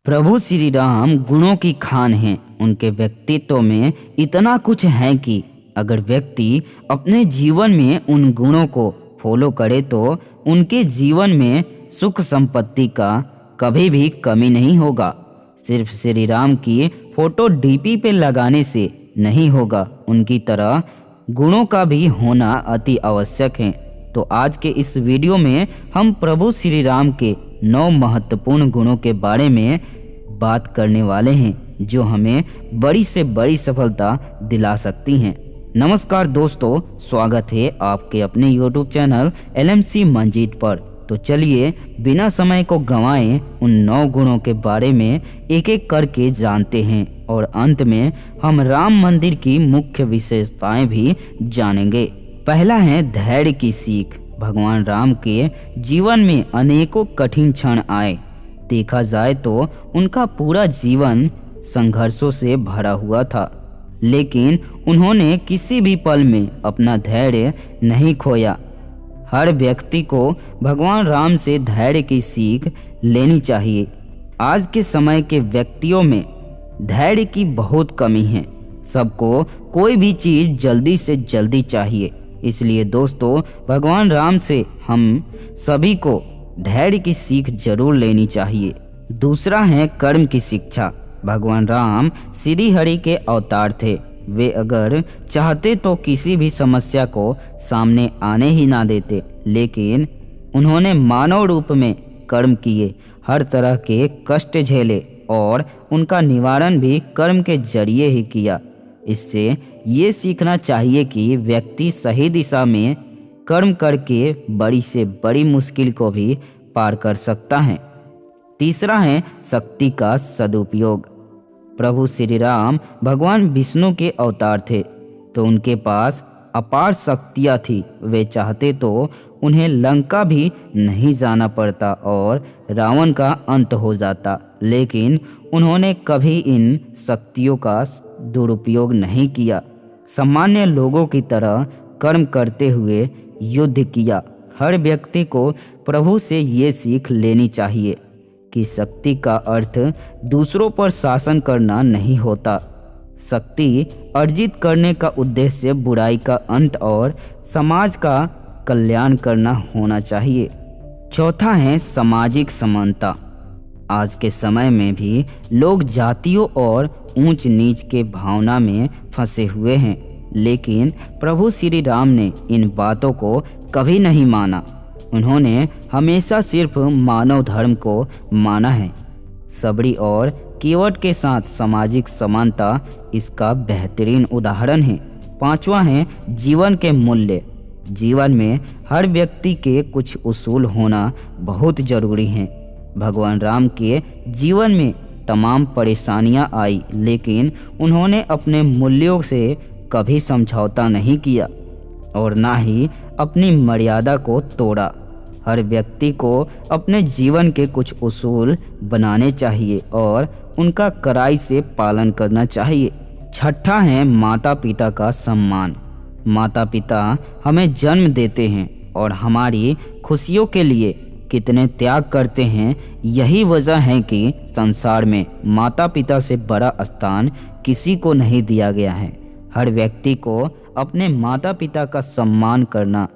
प्रभु श्री राम गुणों की खान हैं। उनके व्यक्तित्व में इतना कुछ है कि अगर व्यक्ति अपने जीवन में उन गुणों को फॉलो करे तो उनके जीवन में सुख संपत्ति का कभी भी कमी नहीं होगा। सिर्फ श्री राम की फोटो डीपी पे लगाने से नहीं होगा, उनकी तरह गुणों का भी होना अति आवश्यक है। तो आज के इस वीडियो में हम प्रभु श्री राम के 9 महत्वपूर्ण गुणों के बारे में बात करने वाले हैं जो हमें बड़ी से बड़ी सफलता दिला सकती हैं। नमस्कार दोस्तों, स्वागत है आपके अपने YouTube चैनल LMC मंजीत पर। तो चलिए बिना समय को गंवाए उन 9 गुणों के बारे में एक एक करके जानते हैं और अंत में हम राम मंदिर की मुख्य विशेषताएं भी जानेंगे। पहला है धैर्य की सीख। भगवान राम के जीवन में अनेकों कठिन क्षण आए। देखा जाए तो उनका पूरा जीवन संघर्षों से भरा हुआ था, लेकिन उन्होंने किसी भी पल में अपना धैर्य नहीं खोया। हर व्यक्ति को भगवान राम से धैर्य की सीख लेनी चाहिए। आज के समय के व्यक्तियों में धैर्य की बहुत कमी है। सबको कोई भी चीज़ जल्दी से जल्दी चाहिए। इसलिए दोस्तों, भगवान राम से हम सभी को धैर्य की सीख जरूर लेनी चाहिए। दूसरा है कर्म की शिक्षा। भगवान राम श्री हरि के अवतार थे। वे अगर चाहते तो किसी भी समस्या को सामने आने ही ना देते, लेकिन उन्होंने मानव रूप में कर्म किए, हर तरह के कष्ट झेले और उनका निवारण भी कर्म के जरिए ही किया। इससे ये सीखना चाहिए कि व्यक्ति सही दिशा में कर्म करके बड़ी से बड़ी मुश्किल को भी पार कर सकता है। तीसरा है शक्ति का सदुपयोग। प्रभु श्री राम भगवान विष्णु के अवतार थे, तो उनके पास अपार शक्तियाँ थी। वे चाहते तो उन्हें लंका भी नहीं जाना पड़ता और रावण का अंत हो जाता, लेकिन उन्होंने कभी इन शक्तियों का दुरुपयोग नहीं किया। सामान्य लोगों की तरह कर्म करते हुए युद्ध किया। हर व्यक्ति को प्रभु से ये सीख लेनी चाहिए कि शक्ति का अर्थ दूसरों पर शासन करना नहीं होता। शक्ति अर्जित करने का उद्देश्य बुराई का अंत और समाज का कल्याण करना होना चाहिए। चौथा है सामाजिक समानता। आज के समय में भी लोग जातियों और ऊंच नीच के भावना में फंसे हुए हैं, लेकिन प्रभु श्री राम ने इन बातों को कभी नहीं माना। उन्होंने हमेशा सिर्फ मानव धर्म को माना है। सबरी और केवट के साथ सामाजिक समानता इसका बेहतरीन उदाहरण है। पांचवा है जीवन के मूल्य। जीवन में हर व्यक्ति के कुछ उसूल होना बहुत जरूरी है। भगवान राम के जीवन में तमाम परेशानियां आई, लेकिन उन्होंने अपने मूल्यों से कभी समझौता नहीं किया और ना ही अपनी मर्यादा को तोड़ा। हर व्यक्ति को अपने जीवन के कुछ उसूल बनाने चाहिए और उनका कड़ाई से पालन करना चाहिए। छठा है माता पिता का सम्मान। माता पिता हमें जन्म देते हैं और हमारी खुशियों के लिए कितने त्याग करते हैं। यही वजह है कि संसार में माता पिता से बड़ा स्थान किसी को नहीं दिया गया है। हर व्यक्ति को अपने माता पिता का सम्मान करना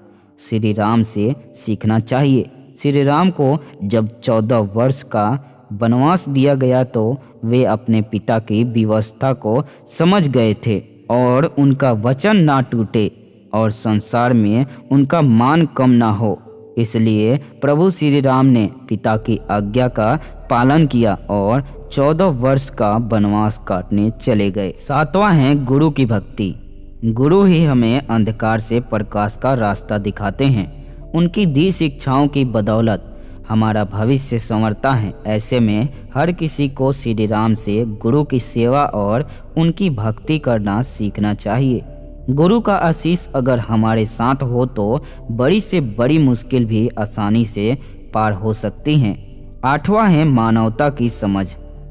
श्री राम से सीखना चाहिए। श्री राम को जब 14 वर्ष का वनवास दिया गया तो वे अपने पिता की व्यवस्था को समझ गए थे और उनका वचन ना टूटे और संसार में उनका मान कम ना हो। इसलिए प्रभु श्री राम ने पिता की आज्ञा का पालन किया और 14 वर्ष का वनवास काटने चले गए। सातवां है गुरु की भक्ति। गुरु ही हमें अंधकार से प्रकाश का रास्ता दिखाते हैं। उनकी दी शिक्षाओं की बदौलत हमारा भविष्य संवरता है। ऐसे में हर किसी को श्री राम से गुरु की सेवा और उनकी भक्ति करना सीखना चाहिए। गुरु का आशीष अगर हमारे साथ हो तो बड़ी से बड़ी मुश्किल भी आसानी से पार हो सकती हैं। आठवां है मानवता की समझ।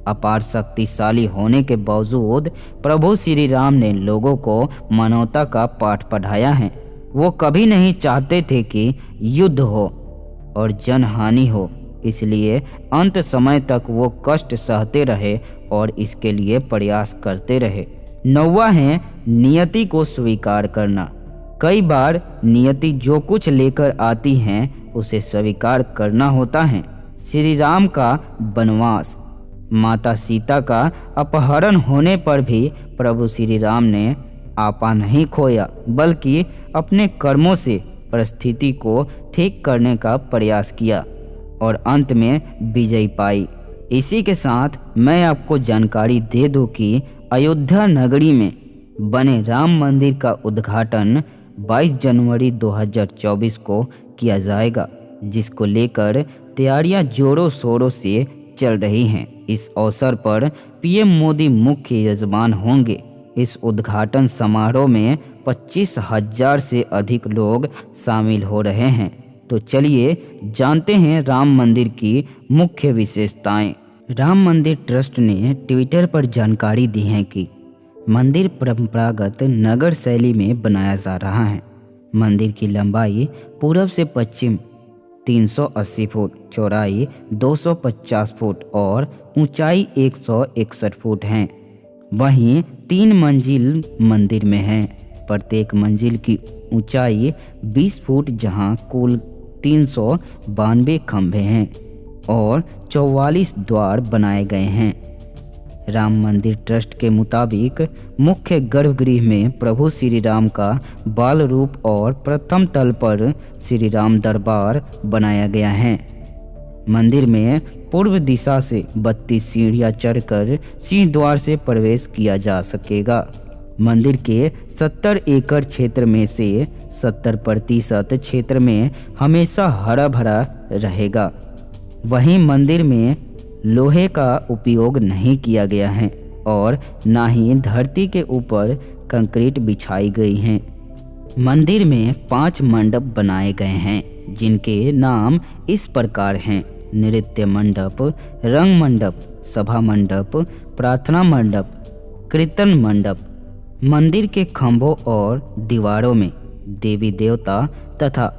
अपार शक्तिशाली होने के बावजूद प्रभु श्री राम ने लोगों को मानवता का पाठ पढ़ाया है। वो कभी नहीं चाहते थे कि युद्ध हो और जनहानि हो। इसलिए अंत समय तक वो कष्ट सहते रहे और इसके लिए प्रयास करते रहे। 9वां है नियति को स्वीकार करना। कई बार नियति जो कुछ लेकर आती हैं उसे स्वीकार करना होता है। श्री राम का वनवास, माता सीता का अपहरण होने पर भी प्रभु श्री राम ने आपा नहीं खोया, बल्कि अपने कर्मों से परिस्थिति को ठीक करने का प्रयास किया और अंत में विजय पाई। इसी के साथ मैं आपको जानकारी दे दूं कि अयोध्या नगरी में बने राम मंदिर का उद्घाटन 22 जनवरी 2024 को किया जाएगा, जिसको लेकर तैयारियां जोरों शोरों से चल रही हैं। इस अवसर पर पीएम मोदी मुख्य यजमान होंगे। इस उद्घाटन समारोह में 25,000 से अधिक लोग शामिल हो रहे हैं। तो चलिए जानते हैं राम मंदिर की मुख्य विशेषताएं। राम मंदिर ट्रस्ट ने ट्विटर पर जानकारी दी है कि मंदिर परंपरागत नगर शैली में बनाया जा रहा है। मंदिर की लंबाई पूरब से पश्चिम 380 फुट, चौड़ाई 250 फुट और ऊंचाई 161 फुट है। वहीं 3 मंजिल मंदिर में है। प्रत्येक मंजिल की ऊंचाई 20 फुट, जहां कुल 392 खंभे हैं और 44 द्वार बनाए गए हैं। राम मंदिर ट्रस्ट के मुताबिक मुख्य गर्भगृह में प्रभु श्री राम का बाल रूप और प्रथम तल पर श्री राम दरबार बनाया गया है। मंदिर में पूर्व दिशा से 32 सीढ़ियां चढ़कर सिंह द्वार से प्रवेश किया जा सकेगा। मंदिर के 70 एकड़ क्षेत्र में से 70% क्षेत्र में हमेशा हरा भरा रहेगा। वहीं मंदिर में लोहे का उपयोग नहीं किया गया है और ना ही धरती के ऊपर कंक्रीट बिछाई गई है। मंदिर में 5 मंडप बनाए गए हैं, जिनके नाम इस प्रकार हैं: नृत्य मंडप, रंग मंडप, सभा मंडप, प्रार्थना मंडप, कीर्तन मंडप। मंदिर के खंभों और दीवारों में देवी देवता तथा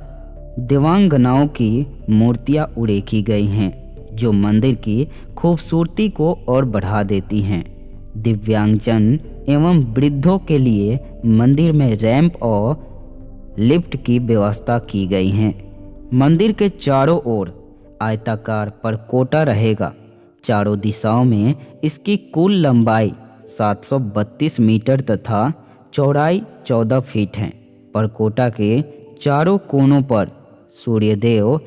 देवांगनाओं की मूर्तियां उड़ेकी गई हैं, जो मंदिर की खूबसूरती को और बढ़ा देती हैं। दिव्यांगजन एवं वृद्धों के लिए मंदिर में रैंप और लिफ्ट की व्यवस्था की गई है। मंदिर के चारों ओर आयताकार परकोटा रहेगा। चारों दिशाओं में इसकी कुल लंबाई 732 मीटर तथा चौड़ाई 14 फीट है। परकोटा के चारों कोनों पर सूर्यदेव,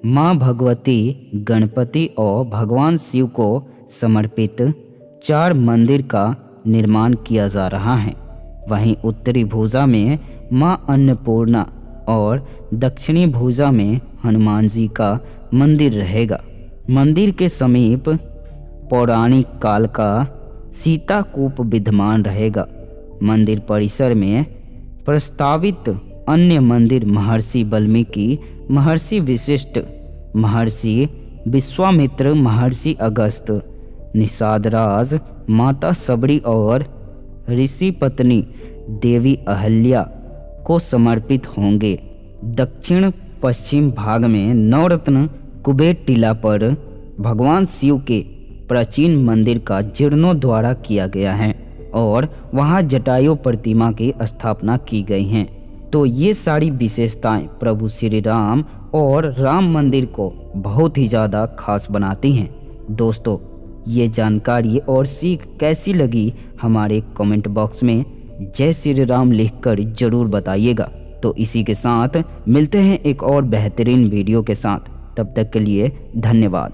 माँ भगवती, गणपति और भगवान शिव को समर्पित 4 मंदिर का निर्माण किया जा रहा है। वहीं उत्तरी भुजा में माँ अन्नपूर्णा और दक्षिणी भुजा में हनुमान जी का मंदिर रहेगा। मंदिर के समीप पौराणिक काल का सीता कूप विद्यमान रहेगा। मंदिर परिसर में प्रस्तावित अन्य मंदिर महर्षि वाल्मीकि, महर्षि वशिष्ठ, महर्षि विश्वामित्र, महर्षि अगस्त, निषादराज, माता सबरी और ऋषि पत्नी देवी अहल्या को समर्पित होंगे। दक्षिण पश्चिम भाग में नवरत्न कुबेर टीला पर भगवान शिव के प्राचीन मंदिर का जीर्णोद्धार किया गया है और वहां जटायु प्रतिमा की स्थापना की गई है। तो ये सारी विशेषताएं प्रभु श्री राम और राम मंदिर को बहुत ही ज़्यादा खास बनाती हैं। दोस्तों, ये जानकारी और सीख कैसी लगी हमारे कमेंट बॉक्स में जय श्री राम लिखकर ज़रूर बताइएगा। तो इसी के साथ मिलते हैं एक और बेहतरीन वीडियो के साथ। तब तक के लिए धन्यवाद।